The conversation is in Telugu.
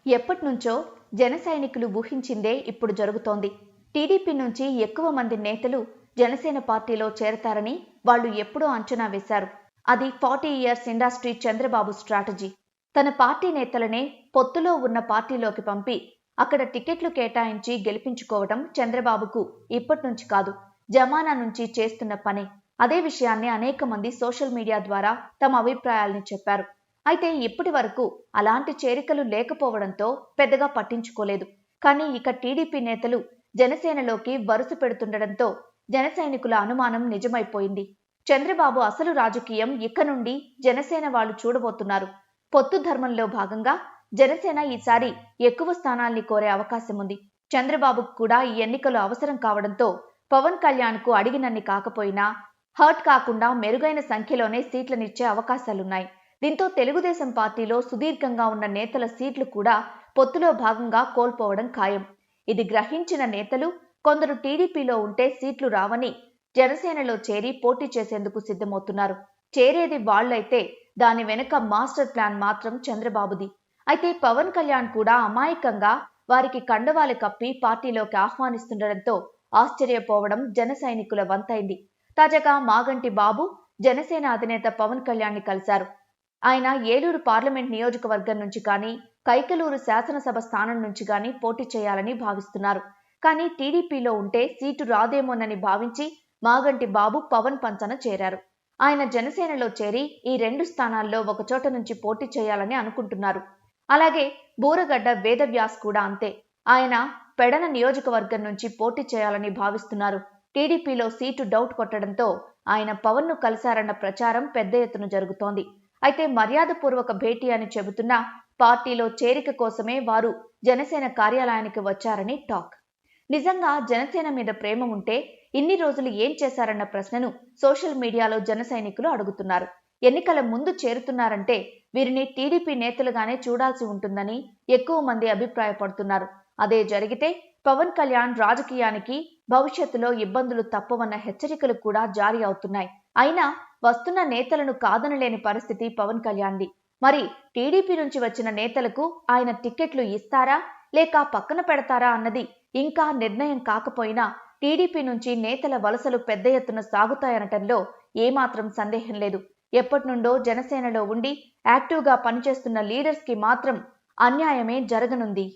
ఎప్పటినుంచో జన సైనికులు ఊహించిందే ఇప్పుడు జరుగుతోంది. టీడీపీ నుంచి ఎక్కువ మంది నేతలు జనసేన పార్టీలో చేరతారని వాళ్ళు ఎప్పుడో అంచనా వేశారు. అది 40 ఇయర్స్ ఇండస్ట్రీ చంద్రబాబు స్ట్రాటజీ. తన పార్టీ నేతలనే పొత్తులో ఉన్న పార్టీలోకి పంపి అక్కడ టికెట్లు కేటాయించి గెలిపించుకోవడం చంద్రబాబుకు ఇప్పటినుంచి కాదు, జమానా నుంచి చేస్తున్న పని. అదే విషయాన్ని అనేక మంది సోషల్ మీడియా ద్వారా తమ అభిప్రాయాల్ని చెప్పారు. అయితే ఇప్పటి వరకు అలాంటి చేరికలు లేకపోవడంతో పెద్దగా పట్టించుకోలేదు. కానీ ఇక టీడీపీ నేతలు జనసేనలోకి వరుస పెడుతుండటంతో జన సైనికుల అనుమానం నిజమైపోయింది. చంద్రబాబు అసలు రాజకీయం ఇక నుండి జనసేన వాళ్ళు చూడబోతున్నారు. పొత్తు ధర్మంలో భాగంగా జనసేన ఈసారి ఎక్కువ స్థానాల్ని కోరే అవకాశం ఉంది. చంద్రబాబుకు కూడా ఈ ఎన్నికలు అవసరం కావడంతో పవన్ కళ్యాణ్ కు అడిగినన్ని కాకపోయినా హర్ట్ కాకుండా మెరుగైన సంఖ్యలోనే సీట్లనిచ్చే అవకాశాలున్నాయి. దీంతో తెలుగుదేశం పార్టీలో సుదీర్ఘంగా ఉన్న నేతల సీట్లు కూడా పొత్తులో భాగంగా కోల్పోవడం ఖాయం. ఇది గ్రహించిన నేతలు కొందరు టీడీపీలో ఉంటే సీట్లు రావని జనసేనలో చేరి పోటీ చేసేందుకు సిద్ధమవుతున్నారు. చేరేది వాళ్లైతే దాని వెనుక మాస్టర్ ప్లాన్ మాత్రం చంద్రబాబుది. అయితే పవన్ కళ్యాణ్ కూడా అమాయకంగా వారికి కండవాలు కప్పి పార్టీలోకి ఆహ్వానిస్తుండటంతో ఆశ్చర్యపోవడం జన సైనికుల వంతైంది. తాజాగా మాగంటి బాబు జనసేన అధినేత పవన్ కళ్యాణ్ ని కలిశారు. ఆయన ఏలూరు పార్లమెంట్ నియోజకవర్గం నుంచి కానీ కైకలూరు శాసనసభ స్థానం నుంచి కానీ పోటీ చేయాలని భావిస్తున్నారు. కానీ టీడీపీలో ఉంటే సీటు రాదేమోనని భావించి మాగంటి బాబు పవన్ పంచన చేరారు. ఆయన జనసేనలో చేరి ఈ 2 స్థానాల్లో ఒకచోట నుంచి పోటీ చేయాలని అనుకుంటున్నారు. అలాగే బూరగడ్డ వేదవ్యాస్ కూడా అంతే. ఆయన పెడన నియోజకవర్గం నుంచి పోటీ చేయాలని భావిస్తున్నారు. టీడీపీలో సీటు డౌట్ కొట్టడంతో ఆయన పవన్ ను కలిశారన్న ప్రచారం పెద్ద ఎత్తున జరుగుతోంది. అయితే మర్యాదపూర్వక భేటీ అని చెబుతున్నా పార్టీలో చేరిక కోసమే వారు జనసేన కార్యాలయానికి వచ్చారని టాక్. నిజంగా జనసేన మీద ప్రేమ ఉంటే ఇన్ని రోజులు ఏం చేశారన్న ప్రశ్నను సోషల్ మీడియాలో జన సైనికులు అడుగుతున్నారు. ఎన్నికల ముందు చేరుతున్నారంటే వీరిని టీడీపీ నేతలుగానే చూడాల్సి ఉంటుందని ఎక్కువ మంది అభిప్రాయపడుతున్నారు. అదే జరిగితే పవన్ కళ్యాణ్ రాజకీయానికి భవిష్యత్తులో ఇబ్బందులు తప్పవన్న హెచ్చరికలు కూడా జారీ అవుతున్నాయి. అయినా వస్తున్న నేతలను కాదనలేని పరిస్థితి పవన్ కళ్యాణ్ది. మరి టీడీపీ నుంచి వచ్చిన నేతలకు ఆయన టికెట్లు ఇస్తారా లేక పక్కన పెడతారా అన్నది ఇంకా నిర్ణయం కాకపోయినా టీడీపీ నుంచి నేతల వలసలు పెద్ద ఎత్తున సాగుతాయనటంలో ఏమాత్రం సందేహం లేదు. ఎప్పటి నుండో జనసేనలో ఉండి యాక్టివ్గా పనిచేస్తున్న లీడర్స్ కి మాత్రం అన్యాయమే జరగనుంది.